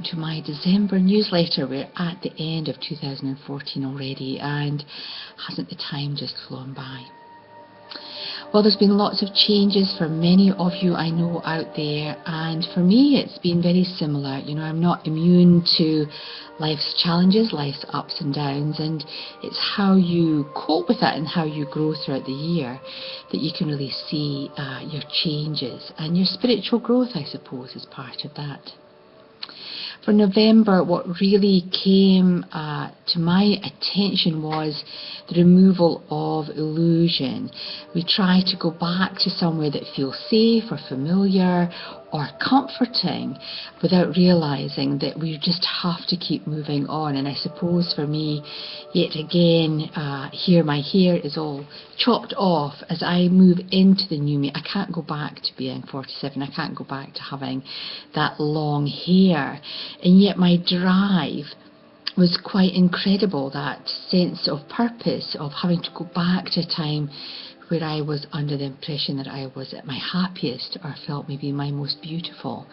to my December newsletter. We're at the end of 2014 already, and hasn't the time just flown by? Well, there's been lots of changes for many of you I know out there, and for me it's been very similar. You know, I'm not immune to life's challenges, life's ups and downs, and it's how you cope with that and how you grow throughout the year that you can really see your changes, and your spiritual growth, I suppose, is part of that. For November, what really came to my attention was the removal of illusion. We try to go back to somewhere that feels safe or familiar or comforting without realizing that we just have to keep moving on. And I suppose for me, yet again, here my hair is all chopped off as I move into the new me. I can't go back to being 47. I can't go back to having that long hair. And yet my drive was quite incredible, that sense of purpose of having to go back to a time where I was under the impression that I was at my happiest or felt maybe my most beautiful.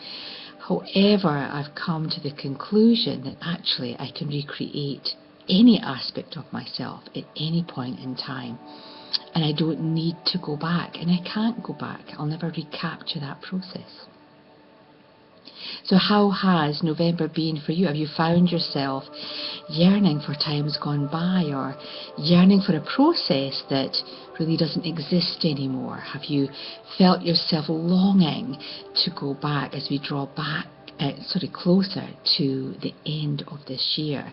However, I've come to the conclusion that actually I can recreate any aspect of myself at any point in time, and I don't need to go back, and I can't go back. I'll never recapture that process. So how has November been for you? Have you found yourself yearning for times gone by, or yearning for a process that really doesn't exist anymore? Have you felt yourself longing to go back as we draw back closer to the end of this year?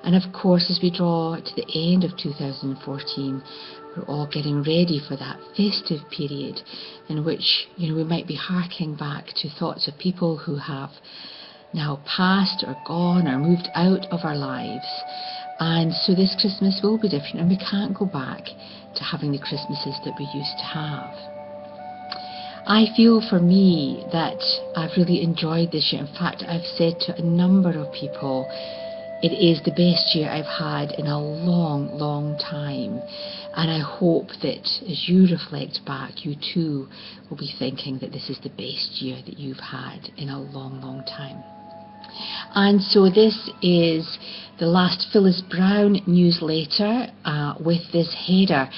And of course, as we draw to the end of 2014, we're all getting ready for that festive period in which, you know, we might be harking back to thoughts of people who have now passed or gone or moved out of our lives. And so this Christmas will be different, and we can't go back to having the Christmases that we used to have. I feel for me that I've really enjoyed this year. In fact, I've said to a number of people, it is the best year I've had in a long, long time. And I hope that as you reflect back, you too will be thinking that this is the best year that you've had in a long, long time. And so this is the last Phyllis Brown newsletter with this header.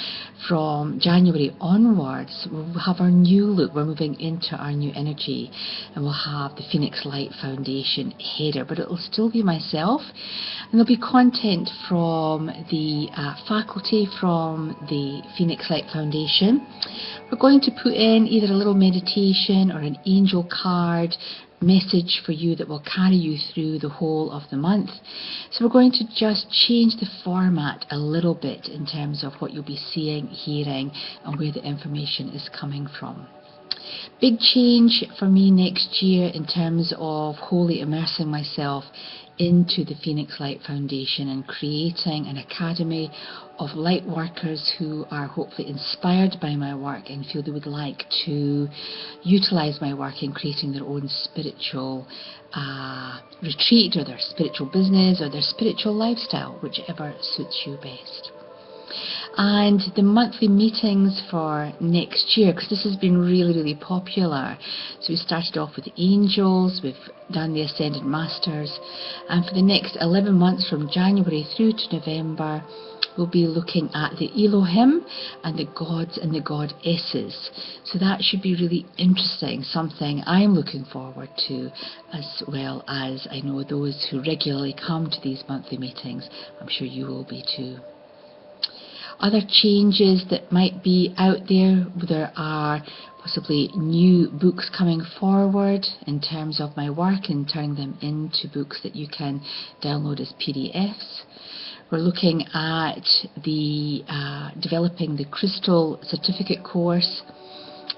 From January onwards, we'll have our new look. We're moving into our new energy, and we'll have the Phoenix Light Foundation header, but it'll still be myself, and there'll be content from the faculty from the Phoenix Light Foundation. We're going to put in either a little meditation or an angel card message for you that will carry you through the whole of the month. So we're going to just change the format a little bit in terms of what you'll be seeing, hearing, and where the information is coming from. Big change for me next year in terms of wholly immersing myself into the Phoenix Light Foundation and creating an academy of light workers who are hopefully inspired by my work and feel they would like to utilize my work in creating their own spiritual retreat, or their spiritual business, or their spiritual lifestyle, whichever suits you best. And the monthly meetings for next year, because this has been really, really popular. So we started off with the angels, we've done the Ascended Masters, and for the next 11 months from January through to November, we'll be looking at the Elohim and the gods and the goddesses. So that should be really interesting, something I'm looking forward to, as well as I know those who regularly come to these monthly meetings. I'm sure you will be too. Other changes that might be out there, there are possibly new books coming forward in terms of my work and turning them into books that you can download as PDFs. We're looking at the developing the Crystal Certificate course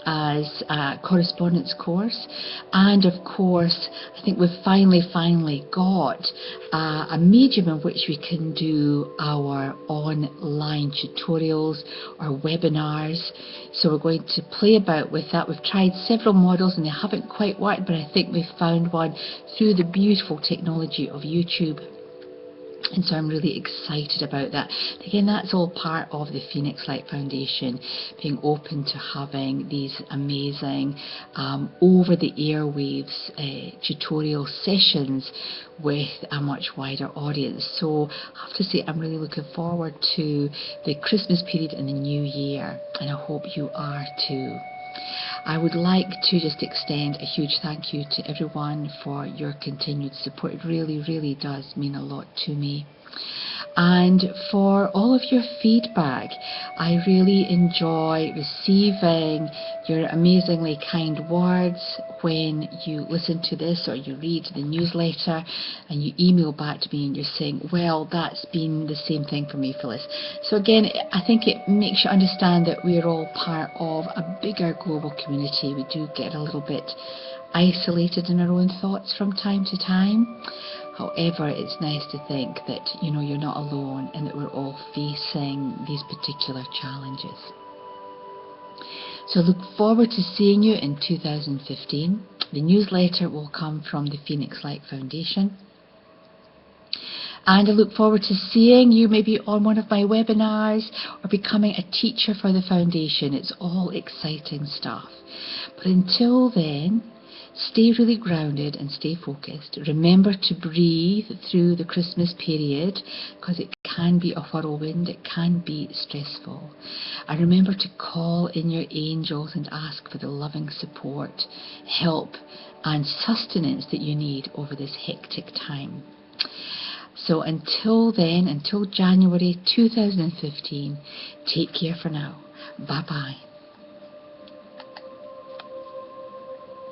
as a correspondence course, and of course I think we've finally got a medium in which we can do our online tutorials or webinars. So we're going to play about with that. We've tried several models and they haven't quite worked, but I think we've found one through the beautiful technology of YouTube And so I'm really excited about that. Again, that's all part of the Phoenix Light Foundation, being open to having these amazing over the airwaves tutorial sessions with a much wider audience. So I have to say I'm really looking forward to the Christmas period and the New Year, and I hope you are too. I would like to just extend a huge thank you to everyone for your continued support. It really, really does mean a lot to me. And for all of your feedback. I really enjoy receiving your amazingly kind words when you listen to this or you read the newsletter and you email back to me and you're saying, well, that's been the same thing for me, Phyllis. So again, I think it makes you understand that we're all part of a bigger global community. We do get a little bit isolated in our own thoughts from time to time. However, it's nice to think that you're not alone and that we're all facing these particular challenges. So look forward to seeing you in 2015. The newsletter will come from the Phoenix Light Foundation. And I look forward to seeing you maybe on one of my webinars or becoming a teacher for the foundation. It's all exciting stuff. But until then, stay really grounded and stay focused. Remember to breathe through the Christmas period because it can be a whirlwind, it can be stressful. And remember to call in your angels and ask for the loving support, help and sustenance that you need over this hectic time. So until then, until January 2015, take care for now. Bye-bye.